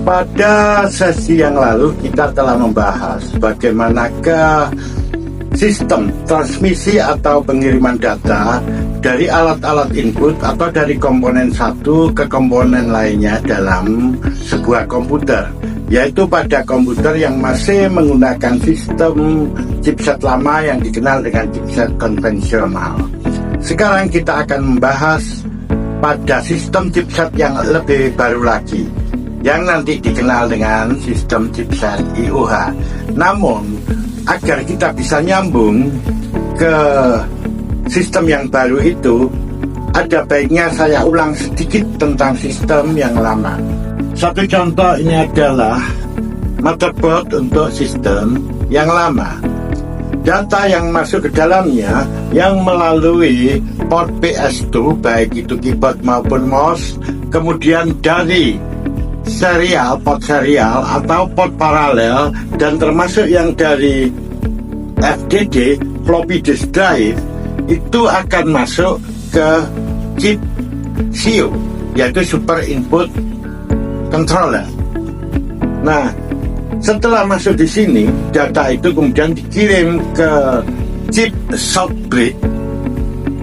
Pada sesi yang lalu kita telah membahas bagaimanakah sistem transmisi atau pengiriman data dari alat-alat input atau dari komponen satu ke komponen lainnya dalam sebuah komputer, yaitu pada komputer yang masih menggunakan sistem chipset lama yang dikenal dengan chipset konvensional. Sekarang kita akan membahas pada sistem chipset yang lebih baru lagi, yang nanti dikenal dengan sistem chipset IOH. Namun, agar kita bisa nyambung ke sistem yang baru itu, ada baiknya saya ulang sedikit tentang sistem yang lama. Satu contoh ini adalah motherboard untuk sistem yang lama. Data yang masuk ke dalamnya yang melalui port PS2, baik itu keyboard maupun mouse, kemudian dari serial, port serial atau port paralel, dan termasuk yang dari FDD, floppy disk drive, itu akan masuk ke chip SIO, yaitu Super Input Controller. Nah, setelah masuk di sini, data itu kemudian dikirim ke chip short bridge,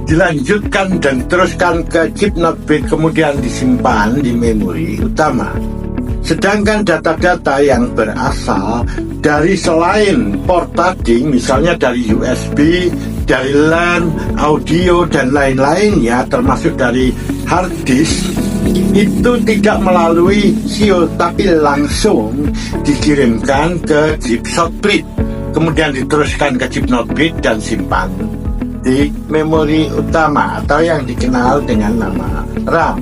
dilanjutkan dan teruskan ke chip not bridge, kemudian disimpan di memori utama. Sedangkan data-data yang berasal dari selain port tadi, misalnya dari USB, dari LAN, audio, dan lain-lainnya, termasuk dari hard disk, itu tidak melalui SIO, tapi langsung dikirimkan ke chip short bridge, kemudian diteruskan ke chip not bridge dan simpan di memori utama atau yang dikenal dengan nama RAM.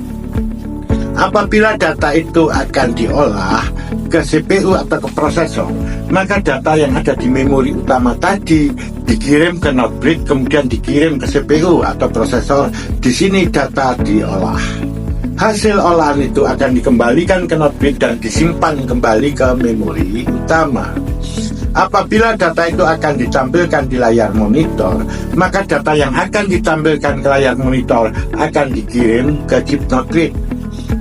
Apabila data itu akan diolah ke CPU atau ke prosesor, maka data yang ada di memori utama tadi dikirim ke not bridge, kemudian dikirim ke CPU atau prosesor. Di sini data diolah. Hasil olahan itu akan dikembalikan ke not bridge dan disimpan kembali ke memori utama. Apabila data itu akan ditampilkan di layar monitor, maka data yang akan ditampilkan ke layar monitor akan dikirim ke chip not bridge,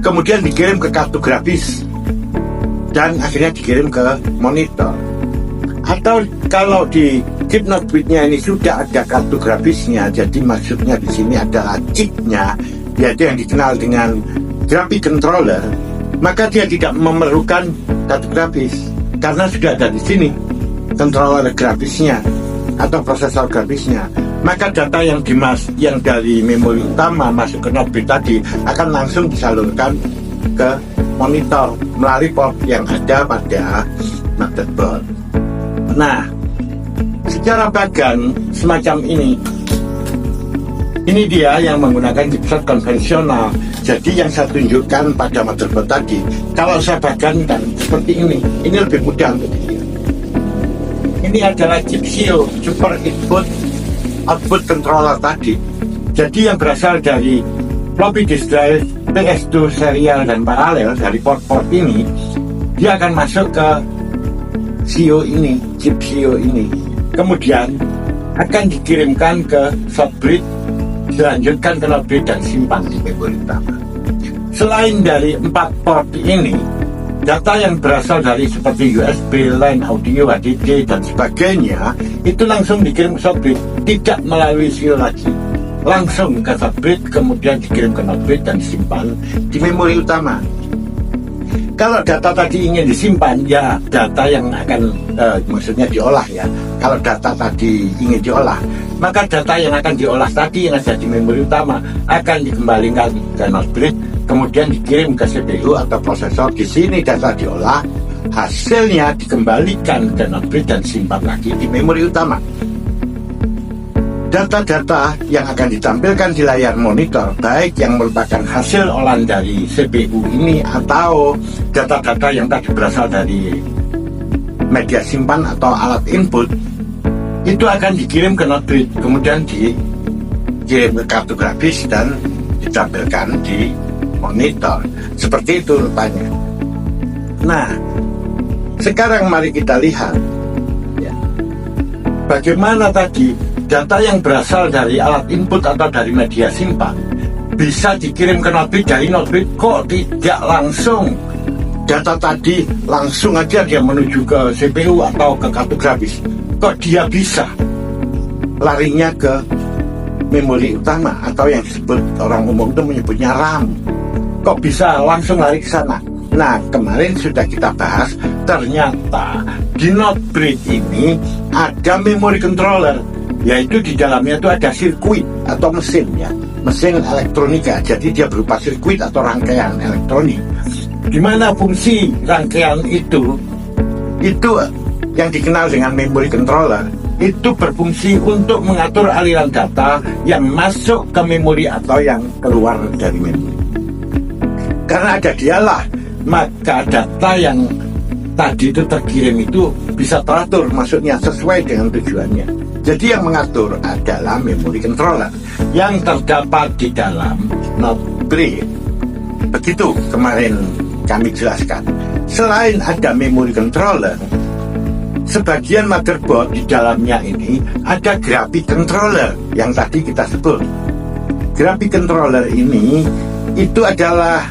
kemudian dikirim ke kartu grafis, dan akhirnya dikirim ke monitor. Atau kalau di chip not bridge-nya ini sudah ada kartu grafisnya, jadi maksudnya di sini adalah chipnya, yaitu yang dikenal dengan graphic controller, maka dia tidak memerlukan kartu grafis karena sudah ada di sini controller grafisnya atau prosesor grafisnya. Maka data yang dari memori utama masuk ke not bridge tadi akan langsung disalurkan ke monitor melalui port yang ada pada motherboard. Nah, secara bagan semacam ini dia yang menggunakan chipset konvensional. Jadi yang saya tunjukkan pada motherboard tadi, kalau saya bagankan seperti ini lebih mudah untuk dilihat. Ini adalah chip SIO, Super Input Output Controller tadi. Jadi yang berasal dari floppy disk drive, PS2 serial dan paralel, dari port-port ini, dia akan masuk ke SIO ini, chip SIO ini. Kemudian akan dikirimkan ke short bridge, dilanjutkan ke not bridge dan simpan di memori utama. Selain dari 4 port ini, data yang berasal dari seperti USB, LAN, audio, HDD, dan sebagainya, itu langsung dikirim ke short bridge, tidak melalui SIO lagi. Langsung ke short bridge, kemudian dikirim ke not bridge dan disimpan di memori utama. Kalau data tadi ingin disimpan, ya data yang akan maksudnya diolah ya. Kalau data tadi ingin diolah, maka data yang akan diolah tadi yang ada di memori utama akan dikembalikan ke not bridge, kemudian dikirim ke CPU atau prosesor. Di sini data diolah, hasilnya dikembalikan ke not bridge dan simpan lagi di memori utama. Data-data yang akan ditampilkan di layar monitor, baik yang merupakan hasil olahan dari CPU ini atau data-data yang tadi berasal dari media simpan atau alat input, itu akan dikirim ke not bridge, kemudian dikirim ke kartu grafis dan ditampilkan di monitor. Seperti itu rupanya. Nah, sekarang mari kita lihat ya, bagaimana tadi data yang berasal dari alat input atau dari media simpan bisa dikirim ke not bridge, dari not bridge kok tidak langsung data tadi langsung aja dia menuju ke CPU atau ke kartu grafis. Kok dia bisa larinya ke memori utama atau yang disebut orang umum itu menyebutnya RAM? Kok bisa langsung lari ke sana? Nah, kemarin sudah kita bahas, ternyata di Notebridge ini ada memory controller, yaitu di dalamnya itu ada sirkuit atau mesin ya, mesin elektronika. Jadi dia berupa sirkuit atau rangkaian elektronik. Di mana fungsi rangkaian itu yang dikenal dengan memory controller, itu berfungsi untuk mengatur aliran data yang masuk ke memori atau yang keluar dari memori. Karena ada dialah, maka data yang tadi itu terkirim itu bisa teratur masuknya sesuai dengan tujuannya. Jadi yang mengatur adalah memory controller yang terdapat di dalam Notebridge. Begitu kemarin kami jelaskan. Selain ada memory controller, sebagian motherboard di dalamnya ini ada graphic controller yang tadi kita sebut. Graphic controller ini itu adalah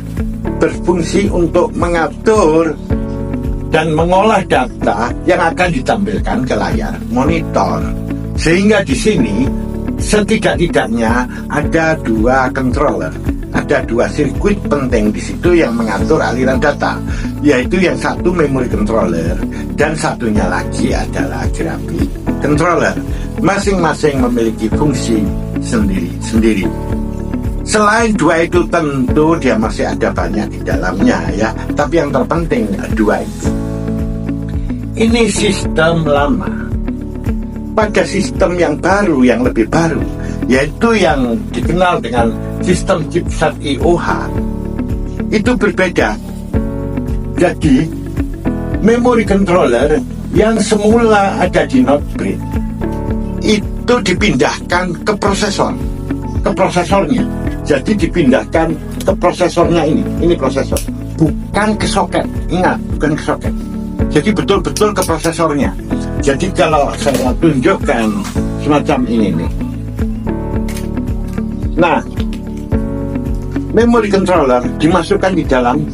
berfungsi untuk mengatur dan mengolah data yang akan ditampilkan ke layar monitor. Sehingga di sini setidak-tidaknya ada dua controller, ada dua sirkuit penting di situ yang mengatur aliran data, yaitu yang satu memory controller dan satunya lagi adalah graphic controller. Masing-masing memiliki fungsi sendiri-sendiri. Selain dua itu tentu dia masih ada banyak di dalamnya ya, tapi yang terpenting dua itu. Ini sistem lama. Pada sistem yang baru, yang lebih baru, yaitu yang dikenal dengan sistem chipset IOH, itu berbeda. Jadi memory controller yang semula ada di Notebridge itu dipindahkan ke prosesornya. Jadi dipindahkan ke prosesornya ini prosesor, bukan ke soket. Ingat, bukan ke soket. Jadi betul-betul ke prosesornya. Jadi kalau saya tunjukkan semacam ini nih. Nah, memory controller dimasukkan di dalam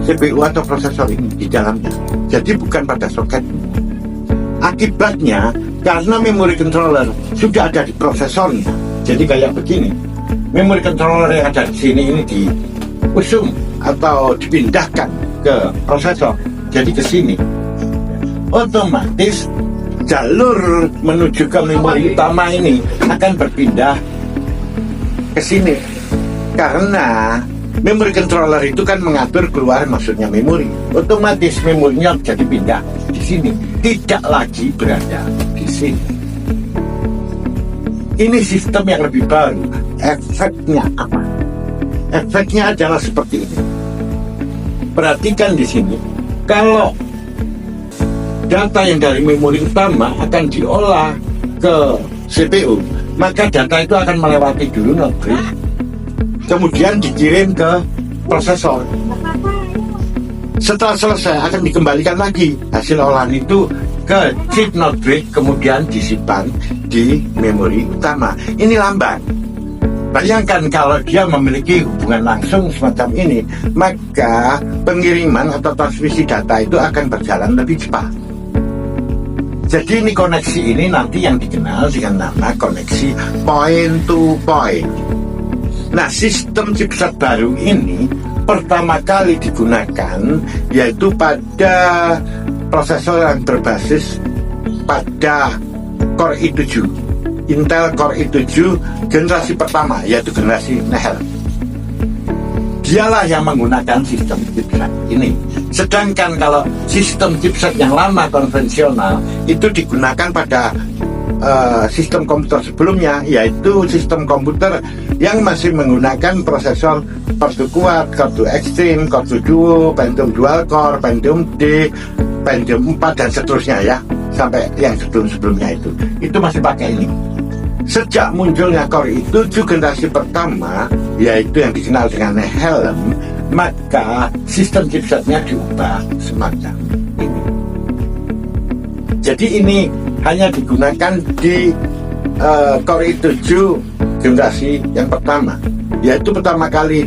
CPU atau prosesor ini di dalamnya. Jadi bukan pada soket. Akibatnya karena memory controller sudah ada di prosesornya. Jadi kayak begini. Memory controller yang ada di sini ini diusung atau dipindahkan ke prosesor. Jadi ke sini. Otomatis jalur menuju ke memori utama ini akan berpindah ke sini. Karena memory controller itu kan mengatur keluar masuknya memori. Otomatis memorinya jadi pindah di sini, tidak lagi berada di sini. Ini sistem yang lebih baru. Efeknya apa? Efeknya adalah seperti ini. Perhatikan di sini. Kalau data yang dari memori utama akan diolah ke CPU, maka data itu akan melewati dulu Notebridge, kemudian dikirim ke prosesor. Setelah selesai akan dikembalikan lagi hasil olahan itu ke chip Notebridge, kemudian disimpan di memori utama. Ini lambat. Bayangkan kalau dia memiliki hubungan langsung semacam ini, maka pengiriman atau transmisi data itu akan berjalan lebih cepat. Jadi ini koneksi ini nanti yang dikenal dengan nama koneksi point to point. Nah, sistem chipset baru ini pertama kali digunakan yaitu pada prosesor yang berbasis pada Core i7, Intel Core i7 generasi pertama, yaitu generasi Nehalem. Dialah yang menggunakan sistem chipset ini. Sedangkan kalau sistem chipset yang lama konvensional itu digunakan pada sistem komputer sebelumnya, yaitu sistem komputer yang masih menggunakan prosesor Core kuat, Core Extreme, Core Duo, Pentium Dual Core, Pentium D, Pentium 4 dan seterusnya ya, sampai yang sebelum-sebelumnya itu masih pakai ini. Sejak munculnya Core i7 generasi pertama, yaitu yang dikenal dengan Nehalem, maka sistem chipsetnya diubah semacam ini. Jadi ini hanya digunakan di Core i7 generasi yang pertama, yaitu pertama kali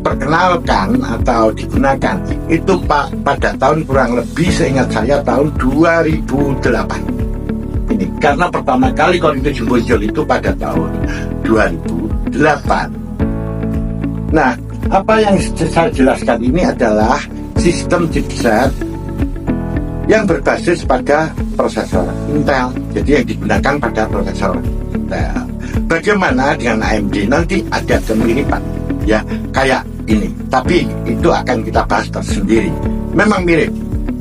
diperkenalkan atau digunakan itu pada tahun kurang lebih seingat saya tahun 2008. Ini karena pertama kali konektivitas muncul itu pada tahun 2008. Nah, apa yang saya jelaskan ini adalah sistem chipset yang berbasis pada prosesor Intel. Jadi yang digunakan pada prosesor Intel. Bagaimana dengan AMD? Nanti ada kemiripan, ya, kayak ini. Tapi itu akan kita bahas tersendiri. Memang mirip,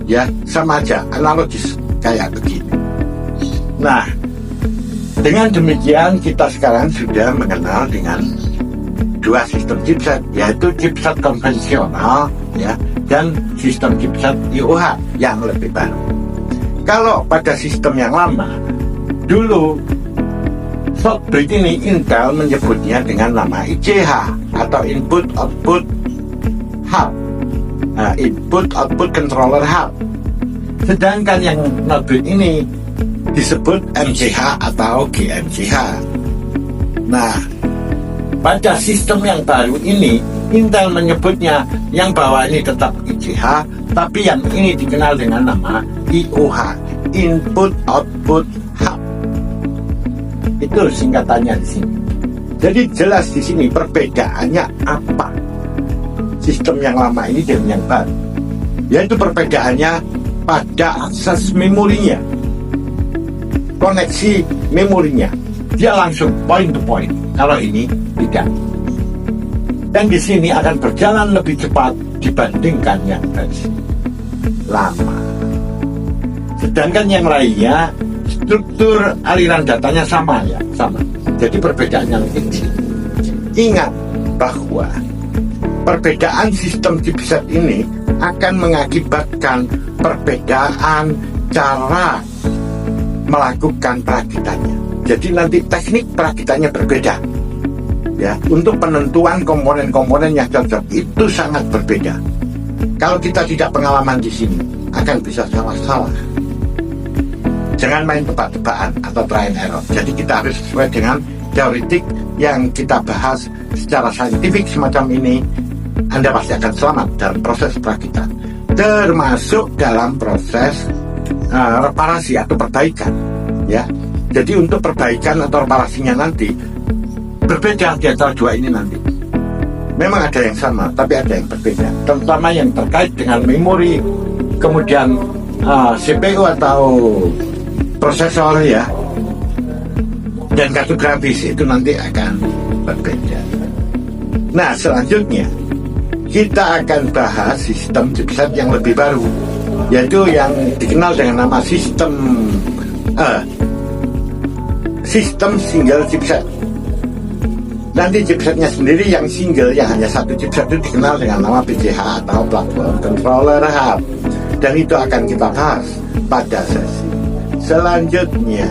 ya, sama aja, analogis kayak begini. Nah, dengan demikian kita sekarang sudah mengenal dengan dua sistem chipset, yaitu chipset konvensional, ya, dan sistem chipset IOH yang lebih baru. Kalau pada sistem yang lama, dulu software ini Intel menyebutnya dengan nama ICH atau Input Output Hub, Input Output Controller Hub. Sedangkan yang notebook ini disebut MCH atau GMCH. Nah, pada sistem yang baru ini Intel menyebutnya yang bawah ini tetap ICH, tapi yang ini dikenal dengan nama IOH, Input Output Hub. Itu singkatannya di sini. Jadi jelas di sini perbedaannya apa sistem yang lama ini dengan yang baru. Yaitu perbedaannya pada akses memorinya, koneksi memorinya. Dia langsung point to point. Kalau ini tidak. Dan di sini akan berjalan lebih cepat dibandingkan yang versi lama. Sedangkan yang lainnya struktur aliran datanya sama, ya, sama. Jadi perbedaannya lebih kecil. Ingat bahwa perbedaan sistem chipset ini akan mengakibatkan perbedaan cara melakukan perakitannya. Jadi nanti teknik perakitannya berbeda, ya. Untuk penentuan komponen-komponen yang cocok itu sangat berbeda. Kalau kita tidak pengalaman di sini akan bisa salah-salah. Jangan main tebak-tebakan atau try and error. Jadi kita harus sesuai dengan teoritik yang kita bahas secara saintifik semacam ini. Anda pasti akan selamat dalam proses perakitan, termasuk dalam proses reparasi atau perbaikan, ya. Jadi untuk perbaikan atau reparasinya nanti berbeda di antara dua ini nanti. Memang ada yang sama, tapi ada yang berbeda. Terutama yang terkait dengan memori, kemudian CPU atau prosesor, ya, dan kartu grafis itu nanti akan berbeda. Nah, selanjutnya kita akan bahas sistem chipset yang lebih baru, yaitu yang dikenal dengan nama sistem single chipset. Nanti chipsetnya sendiri yang single, yang hanya satu chipset itu dikenal dengan nama PCH atau Platform Controller Hub. Dan itu akan kita bahas pada sesi selanjutnya.